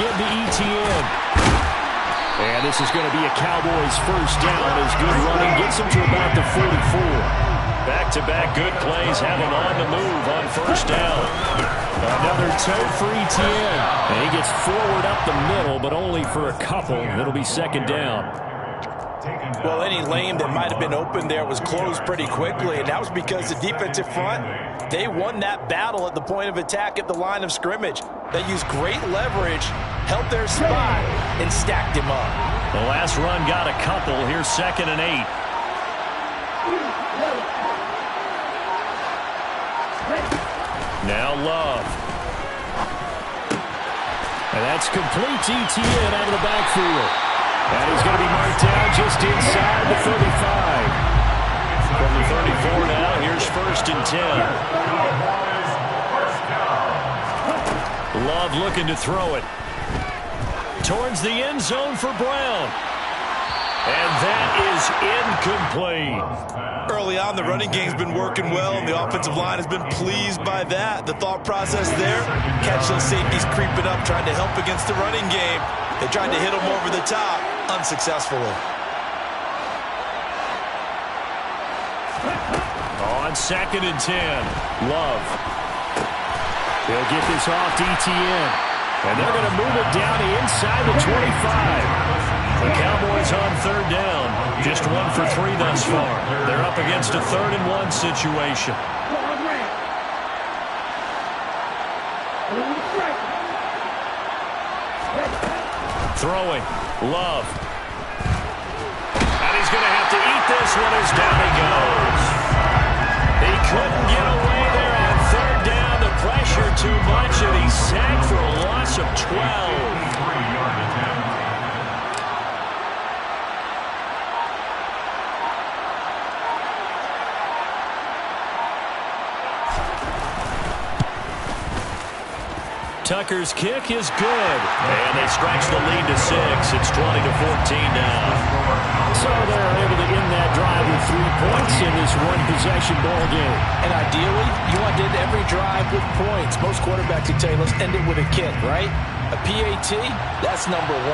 again to ETN. And this is going to be a Cowboys first down as good running gets them to about the 44. Back-to-back good plays have him on the move on first down. Another toe for ETN. And he gets forward up the middle, but only for a couple. It'll be second down. Well, any lane that might have been open there was closed pretty quickly, and that was because the defensive front, they won that battle at the point of attack at the line of scrimmage. They used great leverage, held their spot, and stacked him up. The last run got a couple. Here's 2nd and 8. Now Love. And that's complete to ETN out of the backfield. And he's going to be marked down just inside the 35. From the 34 now, here's 1st and 10. Love looking to throw it. Towards the end zone for Brown. And that is incomplete. Early on, the running game's been working well, and the offensive line has been pleased by that. The thought process there, catch those safeties creeping up, trying to help against the running game. They tried to hit him over the top, unsuccessfully. On 2nd and 10, Love. He'll get this off to ETN. And they're going to move it down to inside the 25. The Cowboys on 3rd down. Just 1 for 3 thus far. They're up against a 3rd and 1 situation. Throwing. Love. And he's going to have to eat this one as down he goes. He couldn't get away there on 3rd down. The pressure too much, and he's sacked for a loss of 12. Tucker's kick is good. And they stretch the lead to 6. It's 20-14 now. So they're able to end that drive with 3 points in this one-possession ball game. And ideally, you want to end every drive with points. Most quarterbacks would tell you, let's end it with a kick, right? A PAT, that's number 1.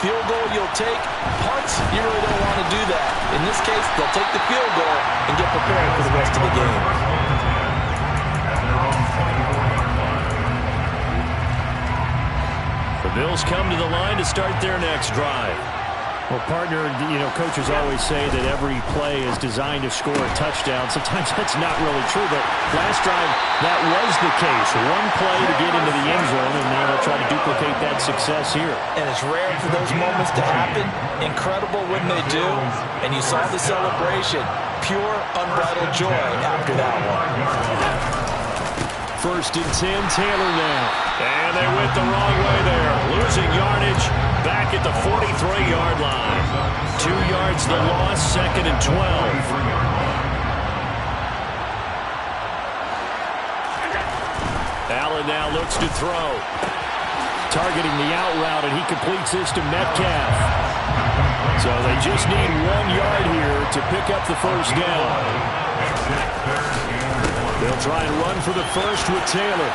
Field goal you'll take. Punts, you really don't want to do that. In this case, they'll take the field goal and get prepared for the rest of the game. The Bills come to the line to start their next drive. Well, partner, coaches always say that every play is designed to score a touchdown. Sometimes that's not really true, but last drive, that was the case. One play to get into the end zone, and now they'll try to duplicate that success here. And it's rare for those moments to happen. Incredible when they do. And you saw the celebration. Pure, unbridled joy after that one. 1st and 10, Taylor now. And they went the wrong way there. Losing yardage back at the 43-yard line. 2 yards the loss, 2nd and 12. Allen now looks to throw. Targeting the out route, and he completes this to Metcalf. So they just need 1 yard here to pick up the first down. They'll try and run for the first with Taylor.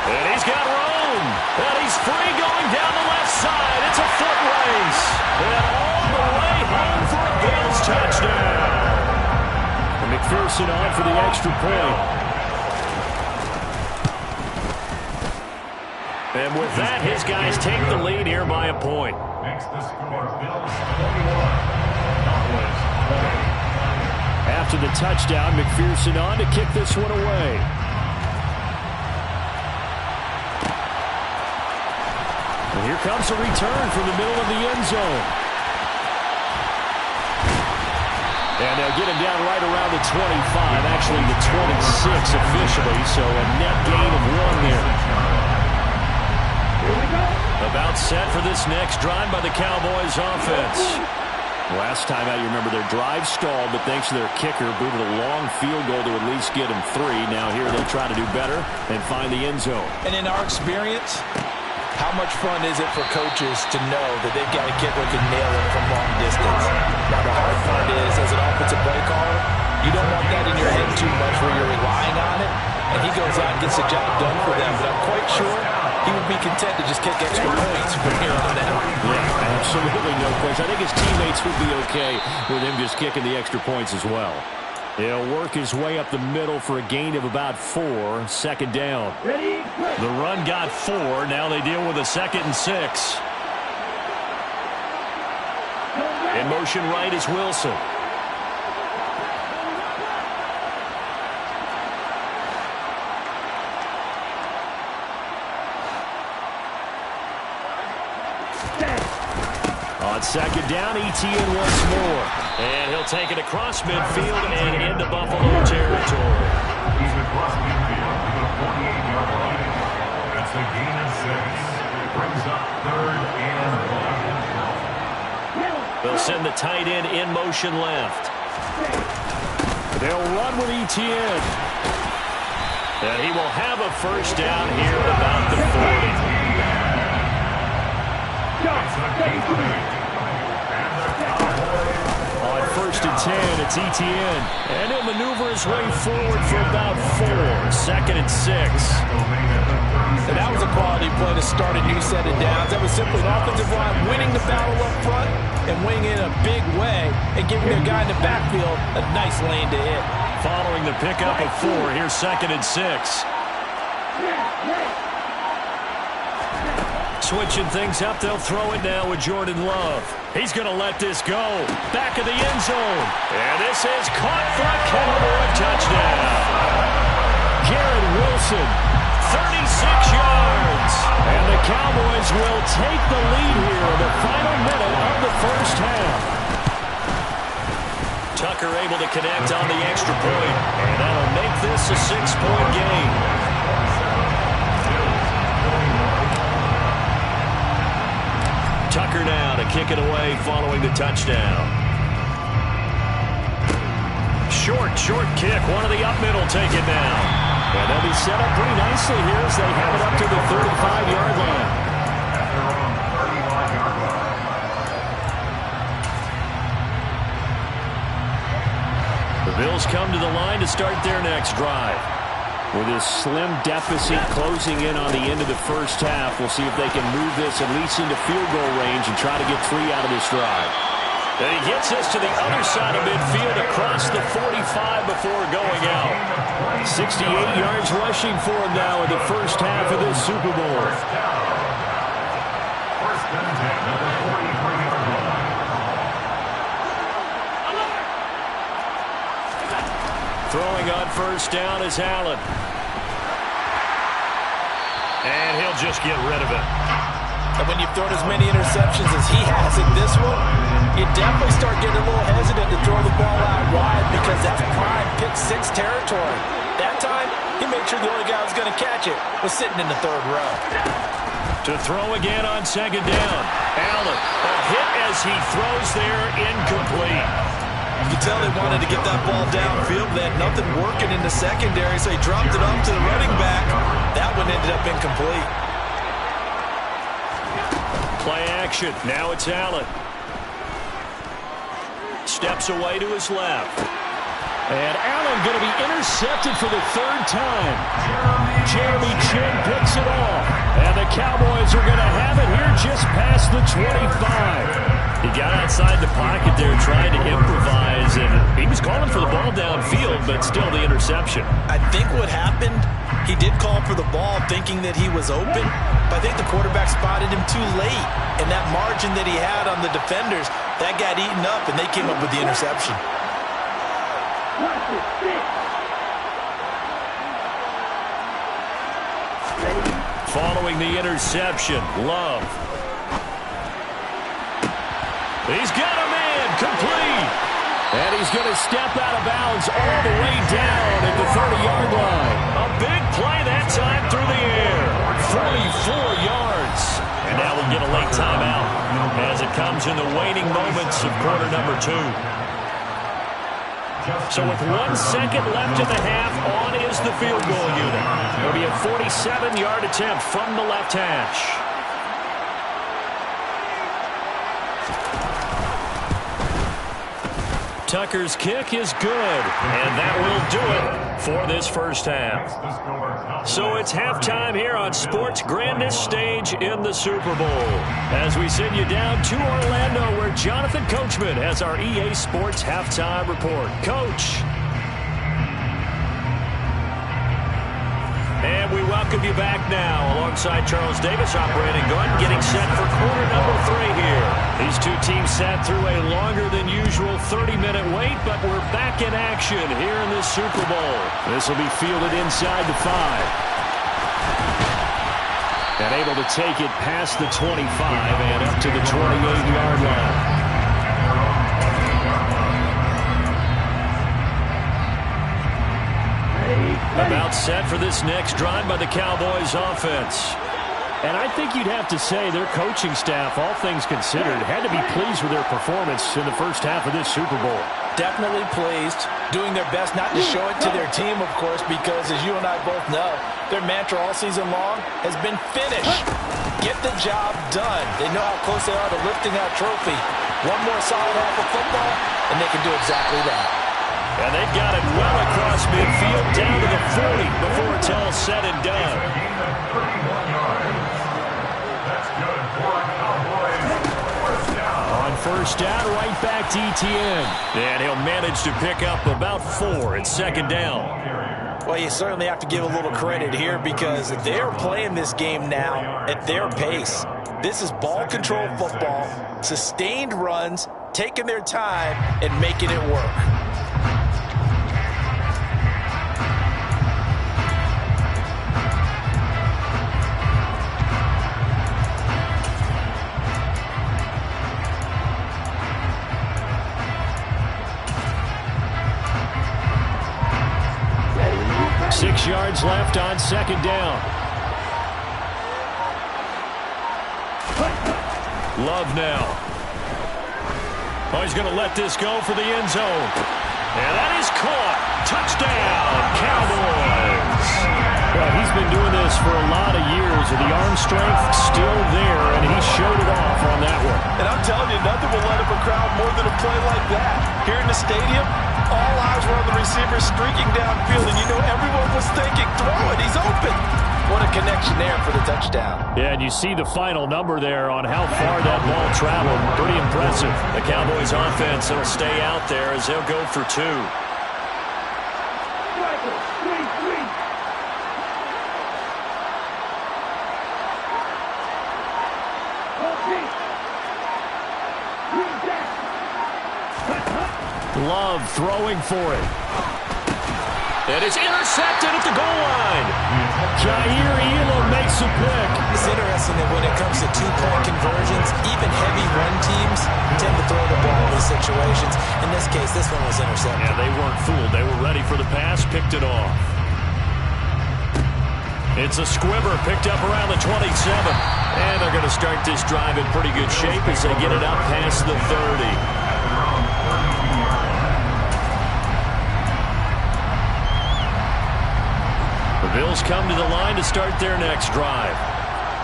And he's got room. And he's free going down the left side. It's a foot race. And all the way home for a Bills touchdown. And McPherson on for the extra point. And with that, his guys take the lead here by a point. Makes the score Bills 41. Cowboys 40. After the touchdown, McPherson on to kick this one away. And here comes a return from the middle of the end zone. And they'll get him down right around the 25, actually the 26 officially, so a net gain of 1 there. About set for this next drive by the Cowboys offense. Last time out, you remember their drive stalled, but thanks to their kicker, booted a long field goal to at least get them 3. Now here they'll try to do better and find the end zone. And in our experience, how much fun is it for coaches to know that they've got a kicker who can nail it from long distance? Now the hard part is, as an offensive play caller, you don't want that in your head too much where you're relying on it, and he goes out and gets the job done for them. But I'm quite sure he would be content to just kick extra points from here on out. Yeah, absolutely no question. I think his teammates would be okay with him just kicking the extra points as well. He'll work his way up the middle for a gain of about 4. Second down. The run got 4. Now they deal with a 2nd and 6. In motion right is Wilson. On second down, Etienne once more. And he'll take it across midfield and into Buffalo territory. He's across midfield to the 48-yard line. That's a gain of 6. Brings up 3rd and 1. They'll send the tight end in motion left. They'll run with Etienne. And he will have a first down here at about the 40. On 1st and 10, it's Etienne. And he'll maneuver his way forward for about 4. 2nd and 6. And that was a quality play to start a new set of downs. That was simply an offensive line winning the battle up front and winning in a big way and giving their guy in the backfield a nice lane to hit. Following the pickup of 4, here's 2nd and 6. Switching things up, they'll throw it now with Jordan Love. He's going to let this go. Back of the end zone. And this is caught for a Cowboy touchdown. Garrett Wilson, 36 yards. And the Cowboys will take the lead here in the final minute of the first half. Tucker able to connect on the extra point. And that'll make this a 6-point game. Tucker now to kick it away following the touchdown. Short kick. One of the up middle take it down. And they'll be set up pretty nicely here as they have it up to the 35-yard line. The Bills come to the line to start their next drive. With this slim deficit closing in on the end of the first half, we'll see if they can move this at least into field goal range and try to get 3 out of this drive. And he gets us to the other side of midfield across the 45 before going out. 68 yards rushing for him now in the first half of this Super Bowl. First and 10 at the 43-yard line. Throwing on first down is Allen. And he'll just get rid of it. And when you've thrown as many interceptions as he has in this one, you definitely start getting a little hesitant to throw the ball out wide because that's prime pick-6 territory. That time, he made sure the only guy who was going to catch it was sitting in the 3rd row. To throw again on second down. Allen, a hit as he throws there, incomplete. You can tell they wanted to get that ball downfield. They had nothing working in the secondary, so he dropped it off to the running back. That one ended up incomplete. Play action. Now it's Allen. Steps away to his left. And Allen going to be intercepted for the 3rd time. Jeremy Chin picks it off. And the Cowboys are going to have it here just past the 25. He got outside the pocket there trying to improvise, and he was calling for the ball downfield, but still the interception. I think what happened, he did call for the ball thinking that he was open, but I think the quarterback spotted him too late, and that margin that he had on the defenders, that got eaten up, and they came up with the interception. Following the interception, Love. He's got a man, complete. And he's going to step out of bounds all the way down at the 30-yard line. A big play that time through the air. 44 yards. And now we'll get a late timeout as it comes in the waning moments of quarter number 2. So with 1 second left in the half, on is the field goal unit. It'll be a 47-yard attempt from the left hash. Tucker's kick is good, and that will do it for this first half. So it's halftime here on sports' grandest stage in the Super Bowl. As we send you down to Orlando, where Jonathan Coachman has our EA Sports halftime report. Coach. And we welcome you back now alongside Charles Davis operating gun, getting set for quarter number 3 here. These two teams sat through a longer than usual 30-minute wait, but we're back in action here in this Super Bowl. This will be fielded inside the 5. And able to take it past the 25 and up to the 28-yard line. About set for this next drive by the Cowboys offense. And I think you'd have to say their coaching staff, all things considered, had to be pleased with their performance in the first half of this Super Bowl. Definitely pleased, doing their best not to show it to their team, of course, because as you and I both know, their mantra all season long has been finish. Get the job done. They know how close they are to lifting that trophy. One more solid half of football, and they can do exactly that. And they've got it well across midfield down to the 40 before it's all said and done. On first down, right back to Etienne. And he'll manage to pick up about 4 at second down. Well, you certainly have to give a little credit here because they're playing this game now at their pace. This is ball control football, sustained runs, taking their time and making it work. 6 yards left on second down. Love now. Oh, he's going to let this go for the end zone. And that is caught. Touchdown, Cowboys. Well, he's been doing this for a lot of years, and the arm strength still there, and he showed it off on that one. And I'm telling you, nothing will let up a crowd more than a play like that. Here in the stadium, all eyes were on the receiver streaking downfield, and you know everyone was thinking, throw it, he's open. What a connection there for the touchdown. Yeah, and you see the final number there on how far that ball traveled. Pretty impressive. The Cowboys offense will stay out there as they'll go for 2. Love throwing for it. And it's intercepted at the goal line. Jair Elam makes a pick. It's interesting that when it comes to two-point conversions, even heavy run teams tend to throw the ball in these situations. In this case, this one was intercepted. Yeah, they weren't fooled. They were ready for the pass, picked it off. It's a squibber picked up around the 27. And they're going to start this drive in pretty good shape as they get it up past the 30. The Bills come to the line to start their next drive.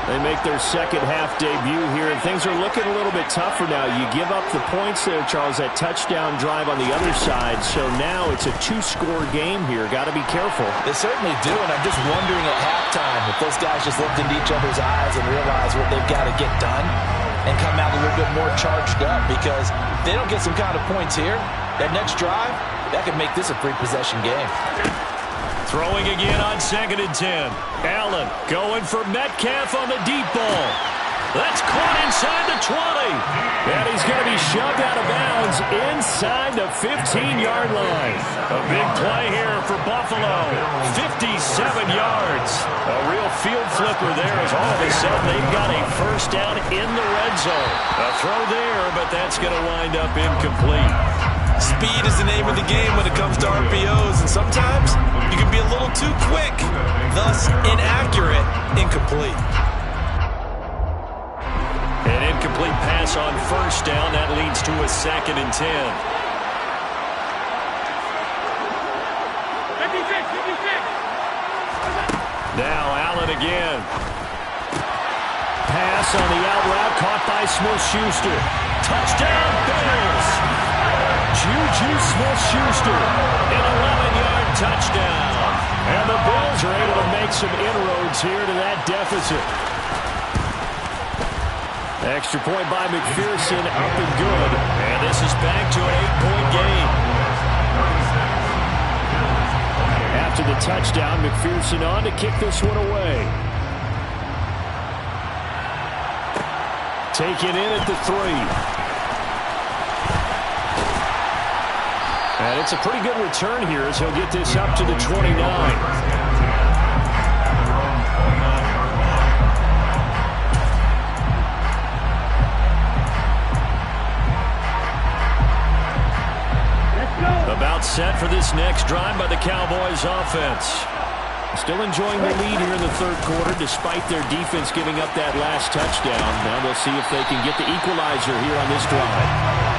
They make their second half debut here, and things are looking a little bit tougher now. You give up the points there, Charles, that touchdown drive on the other side. So now it's a 2-score game here. Got to be careful. They certainly do, and I'm just wondering at halftime if those guys just looked into each other's eyes and realized what they've got to get done and come out a little bit more charged up, because if they don't get some kind of points here, that next drive, that could make this a 3-possession game. Throwing again on 2nd and 10. Allen going for Metcalf on the deep ball. That's caught inside the 20. And he's going to be shoved out of bounds inside the 15-yard line. A big play here for Buffalo. 57 yards. A real field flipper there as all of a sudden they've got a first down in the red zone. A throw there, but that's going to wind up incomplete. Speed is the name of the game when it comes to RPOs, and sometimes you can be a little too quick, thus inaccurate, incomplete. An incomplete pass on first down. That leads to a 2nd and 10. Now Allen again. Pass on the out route caught by Smith-Schuster. Touchdown Bills! Juju Smith-Schuster, an 11-yard touchdown. And the Bills are able to make some inroads here to that deficit. Extra point by McPherson, up and good. And this is back to an 8-point game. After the touchdown, McPherson on to kick this one away. Taken in at the 3. And it's a pretty good return here as he'll get this up to the 29. About set for this next drive by the Cowboys offense. Still enjoying the lead here in the third quarter despite their defense giving up that last touchdown. Now they'll see if they can get the equalizer here on this drive.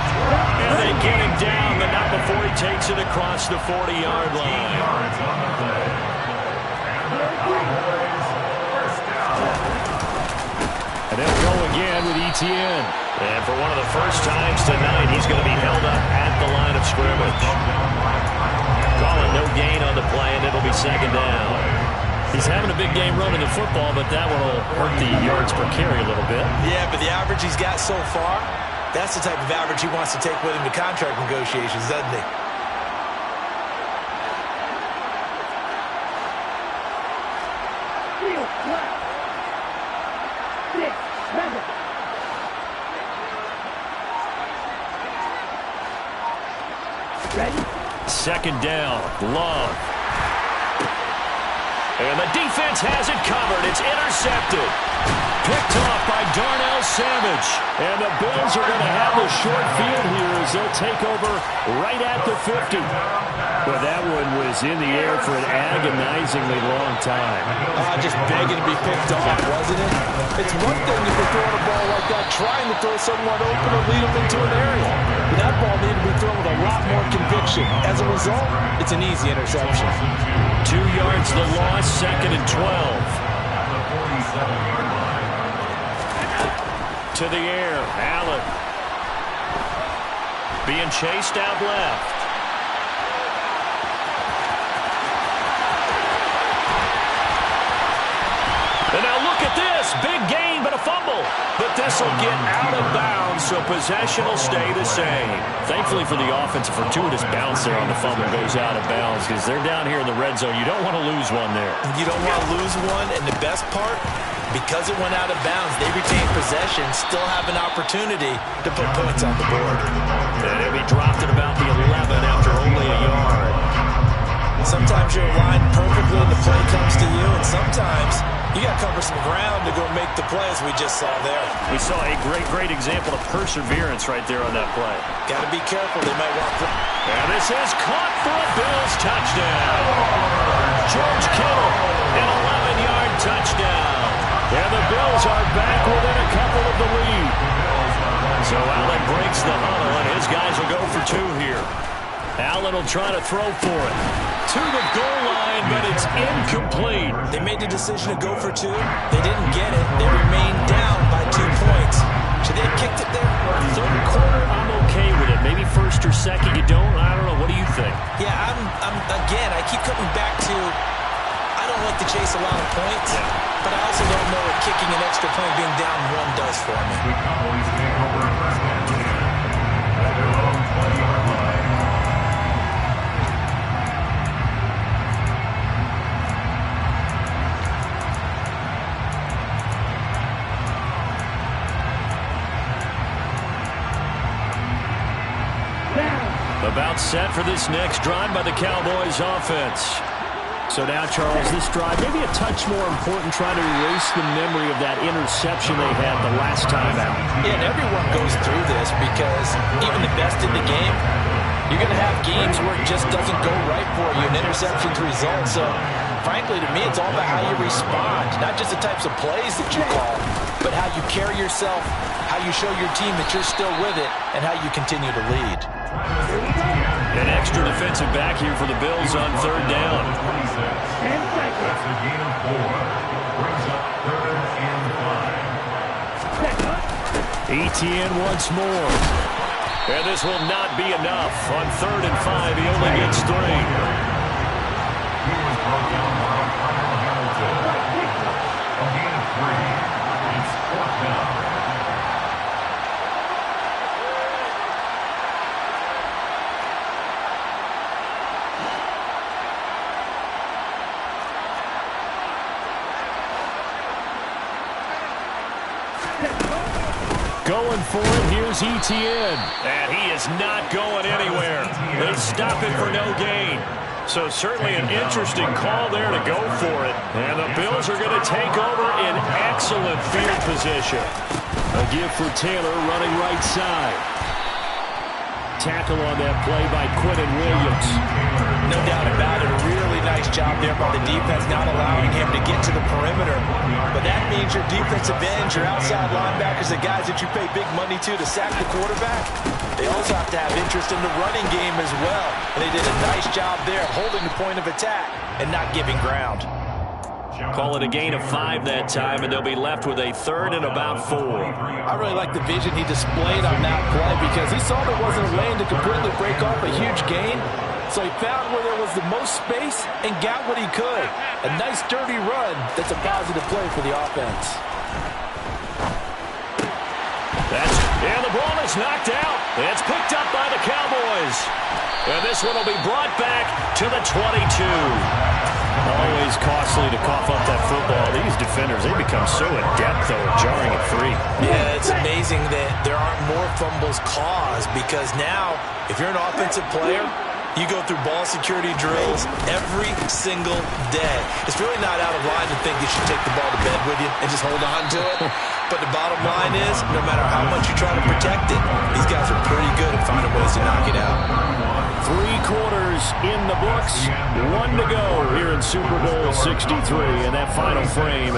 And they get him down, but not before he takes it across the 40-yard line. And they'll go again with Etienne. And for one of the first times tonight, he's going to be held up at the line of scrimmage. Calling no gain on the play, and it'll be second down. He's having a big game running the football, but that one will hurt the yards per carry a little bit. Yeah, but the average he's got so far, that's the type of average he wants to take with him to contract negotiations, doesn't he? Second down, Love. And the defense has it covered. It's intercepted. Picked off by Darnell Savage. And the Bills are going to have a short field here as they'll take over right at the 50. Well, that one was in the air for an agonizingly long time. Just begging to be picked off, wasn't it? It's one thing if you're throwing a ball like that, trying to throw someone open or lead them into an area. But that ball needed to be thrown with a lot more conviction. As a result, it's an easy interception. 2 yards the loss, second and 12. To the air, Allen. Being chased out left. And now look at this. Big gain, but a fumble. But this will get out of bounds, so possession will stay the same. Thankfully for the offense, a fortuitous bounce there on the fumble goes out of bounds because they're down here in the red zone. You don't want to lose one there. You don't want to lose one, and the best part, because it went out of bounds, they retain possession, still have an opportunity to put points on the board. And it'll be dropped at about the 11 after only a yard. Sometimes you're aligned perfectly and the play comes to you, and sometimes you got to cover some ground to go make the play, as we just saw there. We saw a great example of perseverance right there on that play. Got to be careful. They might want to. And this is caught for a Bills touchdown. George Kittle, an 11-yard touchdown. And the Bills are back within a couple of the lead. So Allen breaks the huddle, and his guys will go for 2 here. Allen will try to throw for it. To the goal line, but it's incomplete. They made the decision to go for 2. They didn't get it. They remained down by 2 points. Should they have kicked it there? Third quarter, I'm okay with it. Maybe first or second, you don't? I don't know. What do you think? Yeah, again, I keep coming back to, I don't like to chase a lot of points, but I also don't know what kicking an extra point being down 1 does for me. The Cowboys take over first and 10 at their own 20-yard line. About set for this next drive by the Cowboys offense. So now, Charles, this drive maybe a touch more important, trying to erase the memory of that interception they had the last time out. Yeah, and everyone goes through this because even the best in the game, you're going to have games where it just doesn't go right for you, and interceptions result. So, frankly, to me, it's all about how you respond, not just the types of plays that you call, but how you carry yourself, how you show your team that you're still with it, and how you continue to lead. An extra defensive back here for the Bills on third down. That's a gain of 4. Brings up third and 5. Etienne once more. And this will not be enough. On 3rd and 5, he only gets 3. He was brought down by Kyle Hamilton. A gain of 3. It's 4th down. Going for it, here's Etienne. And he is not going anywhere. They stop it for no gain. So certainly an interesting call there to go for it. And the Bills are going to take over in excellent field position. A give for Taylor running right side. Tackle on that play by Quentin Williams. No doubt about it. A really nice job there by the defense, not allowing him to get to the perimeter. But that means your defensive ends, your outside linebackers, the guys that you pay big money to sack the quarterback, they also have to have interest in the running game as well. And they did a nice job there holding the point of attack and not giving ground. Call it a gain of 5 that time, and they'll be left with a 3rd and about 4. I really like the vision he displayed on that play because he saw there wasn't a lane to completely break off a huge gain. So he found where there was the most space and got what he could. A nice, dirty run that's a positive play for the offense. And the ball is knocked out. It's picked up by the Cowboys. And this one will be brought back to the 22. Always costly to cough up that football. These defenders, they become so adept, though, at jarring it free. Yeah, it's amazing that there aren't more fumbles caused because now, if you're an offensive player, you go through ball security drills every single day. It's really not out of line to think you should take the ball to bed with you and just hold on to it. But the bottom line is, no matter how much you try to protect it, these guys are pretty good at finding ways to knock it out. 3 quarters in the books. 1 to go here in Super Bowl 63 in that final frame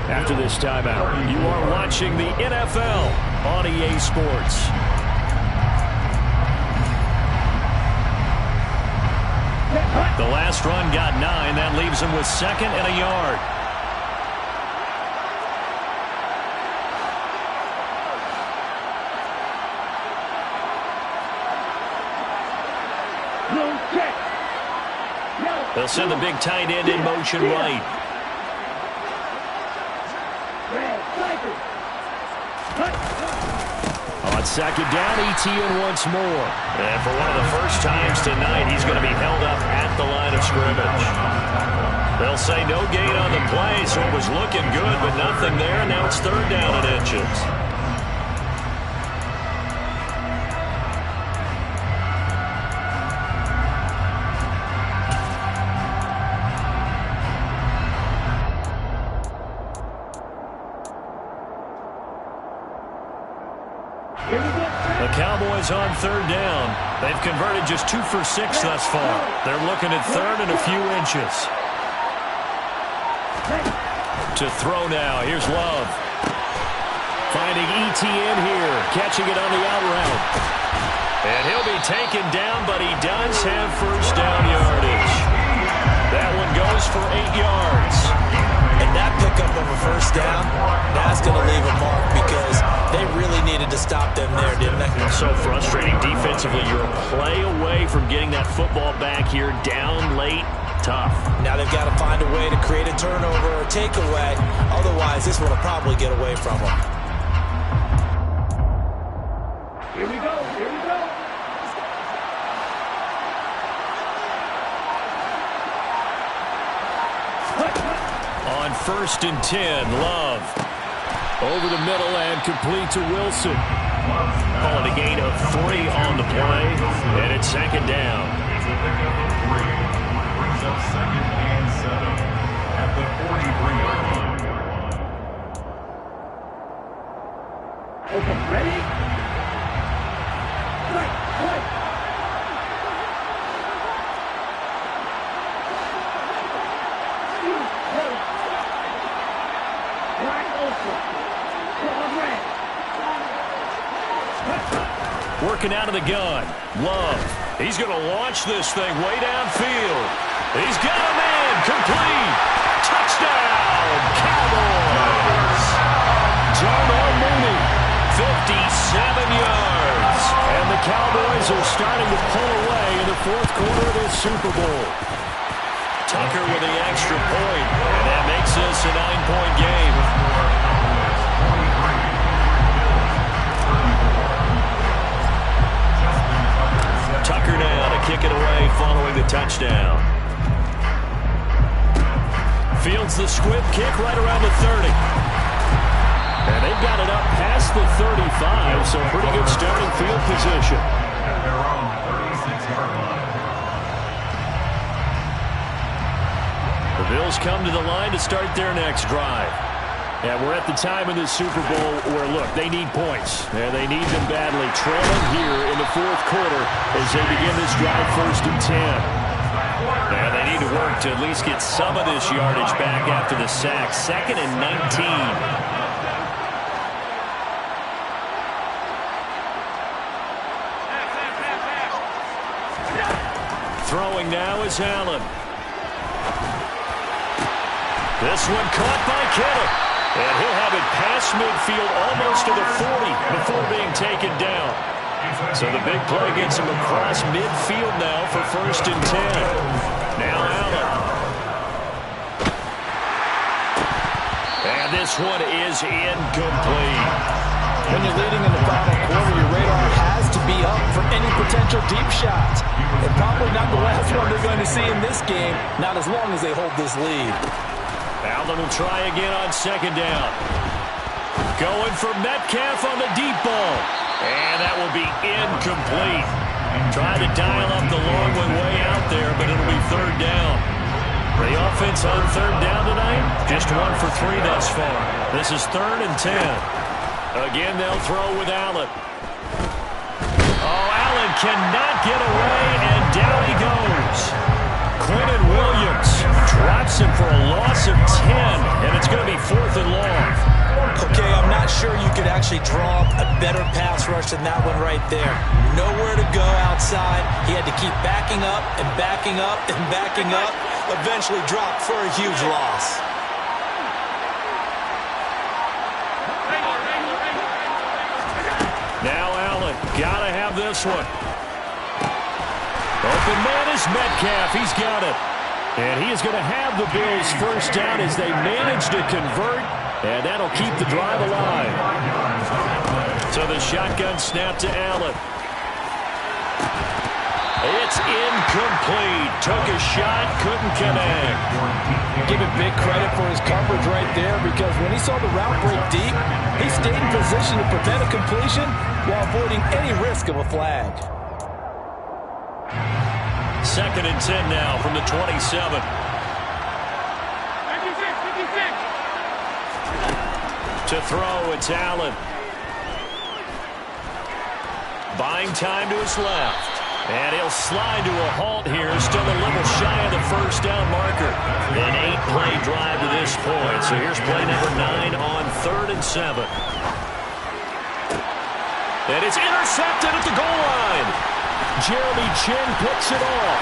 after this timeout. You are watching the NFL on EA Sports. The last run got 9. That leaves him with 2nd and a yard. They'll send the big tight end in motion right. On 2nd down, Etienne once more. And for one of the first times tonight, he's going to be held up at the line of scrimmage. They'll say no gain on the play, so it was looking good, but nothing there. Now it's 3rd down and inches. The Cowboys on 3rd down. They've converted just 2 for 6 thus far. They're looking at 3rd and a few inches. To throw now. Here's Love. Finding Etienne here. Catching it on the out route. And he'll be taken down, but he does have first down yardage. That one goes for 8 yards. And that pickup of a first down, that's going to leave a mark because they really needed to stop them there, didn't they? So frustrating defensively. You're a play away from getting that football back here down late. Tough. Now they've got to find a way to create a turnover or a takeaway. Otherwise, this one will probably get away from them. Here we go. Here we go. On 1st and 10, Love. Over the middle and complete to Wilson. Call it a gain of 3 on the play, and it's 2nd down. It's a pickup of 3. Brings up 2nd and 7 at the 43-yard line. Okay, ready? Right. Working out of the gun. Love. He's going to launch this thing way downfield. He's got a man. Complete. Touchdown. Cowboys. Darnell Mooney. 57 yards. And the Cowboys Super Bowl. Tucker with the extra point, and that makes this a 9-point game. Tucker now to kick it away following the touchdown. Fields the squib kick right around the 30. And they've got it up past the 35, so pretty good starting field position. At their own 36-yard line. The Bills come to the line to start their next drive. And we're at the time in the Super Bowl where, look, they need points. And they need them badly. Trailing here in the fourth quarter as they begin this drive 1st and 10. And they need to work to at least get some of this yardage back after the sack. 2nd and 19. Throwing now is Allen. This one caught by Kittle. And he'll have it past midfield almost to the 40 before being taken down. So the big play gets him across midfield now for 1st and 10. Now Allen. And this one is incomplete. When you're leading in the final quarter, your radar has to be up for any potential deep shots. And probably not the last one they're going to see in this game, not as long as they hold this lead. Allen will try again on 2nd down. Going for Metcalf on the deep ball. And that will be incomplete. Try to dial up the long one way out there, but it'll be 3rd down. The offense on 3rd down tonight, just 1 for 3 thus far. This is 3rd and 10. Again, they'll throw with Allen. Oh, Allen cannot get away, and down he goes. Quinton Williams drops him for a loss of 10, and it's going to be 4th and long. Okay, I'm not sure you could actually draw up a better pass rush than that one right there. Nowhere to go outside. He had to keep backing up and backing up and backing up. Eventually dropped for a huge loss. Now Allen, gotta have this one. Open man is Metcalf. He's got it. And he is going to have the Bills 1st down as they manage to convert. And that'll keep the drive alive. So the shotgun snap to Allen. It's incomplete. Took a shot, couldn't connect. Give him big credit for his coverage right there, because when he saw the route break deep, he stayed in position to prevent a completion while avoiding any risk of a flag. 2nd and 10 now from the 27. To throw, it's Allen. Buying time to his left. And he'll slide to a halt here. Still a little shy of the 1st down marker. An 8-play drive to this point. So here's play number 9 on 3rd and 7. And it's intercepted at the goal line. Jeremy Chin picks it off.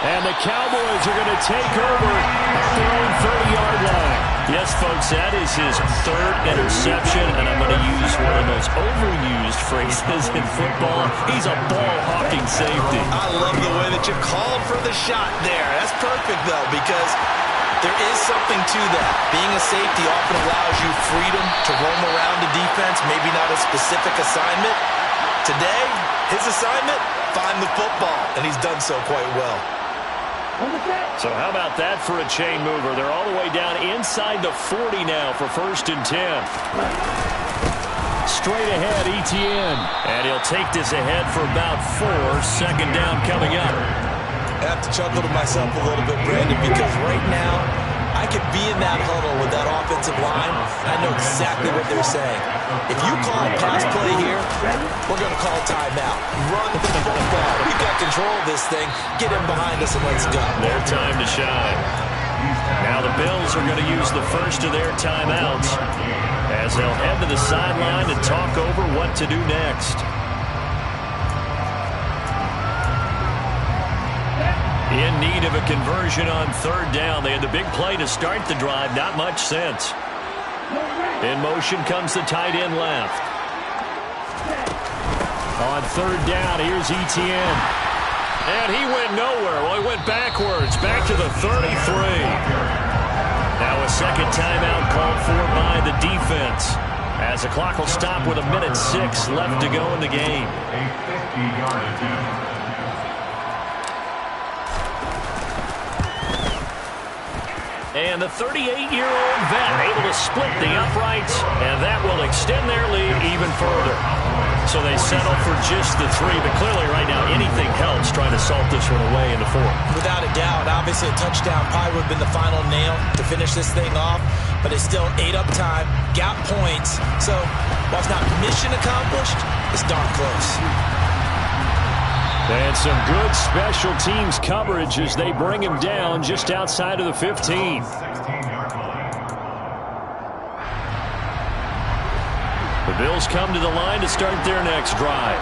And the Cowboys are going to take over at their own 30-yard line. Yes, folks, that is his 3rd interception, and I'm going to use one of those overused phrases in football. He's a ball-hawking safety. I love the way that you called for the shot there. That's perfect, though, because there is something to that. Being a safety often allows you freedom to roam around the defense, maybe not a specific assignment. Today, his assignment, find the football, and he's done so quite well. So how about that for a chain mover? They're all the way down inside the 40 now for 1st and 10. Straight ahead, Etienne. And he'll take this ahead for about 4. 2nd down coming up. I have to chuckle to myself a little bit, Brandon, because right now, I could be in that huddle with that offensive line. I know exactly what they're saying. If you call a pass play here, we're going to call timeout. Run the football. We've got control of this thing. Get him behind us and let's go. Their time to shine. Now the Bills are going to use the first of their timeouts as they'll head to the sideline and talk over what to do next. In need of a conversion on 3rd down. They had the big play to start the drive. Not much sense. In motion comes the tight end left. On third down, here's Etienne. And he went nowhere. Well, he went backwards, back to the 33. Now a second timeout called for by the defense, as the clock will stop with 1:06 left to go in the game. A 50-yard attempt. And the 38-year-old vet able to split the uprights, and that will extend their lead even further. So they settle for just the 3, but clearly right now anything helps trying to salt this one away in the 4th. Without a doubt, obviously a touchdown probably would have been the final nail to finish this thing off, but it's still ate up time, got points. So while it's not mission accomplished, it's darn close. And some good special teams coverage as they bring him down just outside of the 15. 16-yard line. The Bills come to the line to start their next drive.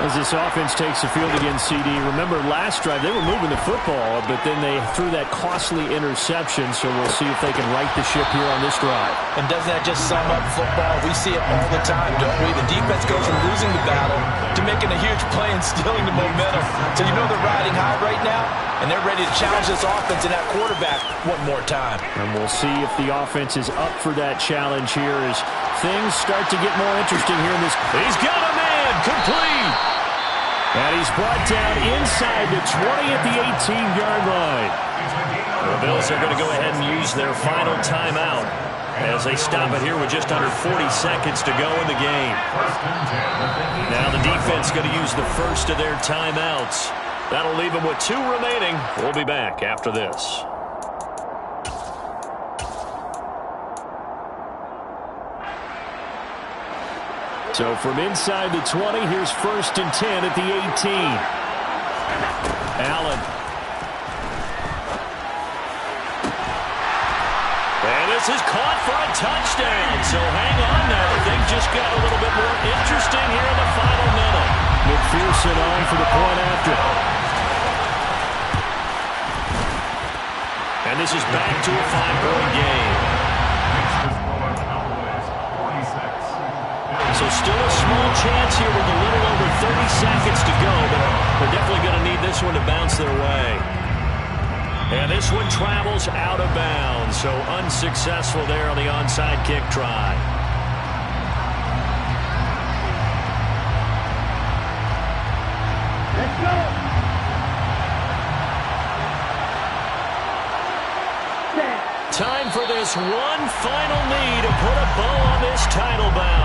As this offense takes the field against CD, remember last drive they were moving the football, but then they threw that costly interception, so we'll see if they can right the ship here on this drive. And doesn't that just sum up football? We see it all the time, don't we? The defense goes from losing the battle to making a huge play and stealing the momentum. So you know they're riding high right now, and they're ready to challenge this offense and that quarterback one more time. And we'll see if the offense is up for that challenge here as things start to get more interesting here in this. He's got a man, complete. And he's brought down inside the 20 at the 18-yard line. The Bills are going to go ahead and use their final timeout as they stop it here with just under 40 seconds to go in the game. Now the defense going to use the first of their timeouts. That'll leave them with 2 remaining. We'll be back after this. So from inside the 20, here's 1st and 10 at the 18. Allen. And this is caught for a touchdown. So hang on now. Things just got a little bit more interesting here in the final minute. McPherson on for the point after. And this is back to a 5-point game. So still a small chance here with a little over 30 seconds to go, but they're definitely going to need this one to bounce their way. And this one travels out of bounds, so unsuccessful there on the onside kick try. Let's go. Time for this one final knee to put a bow on this title bout.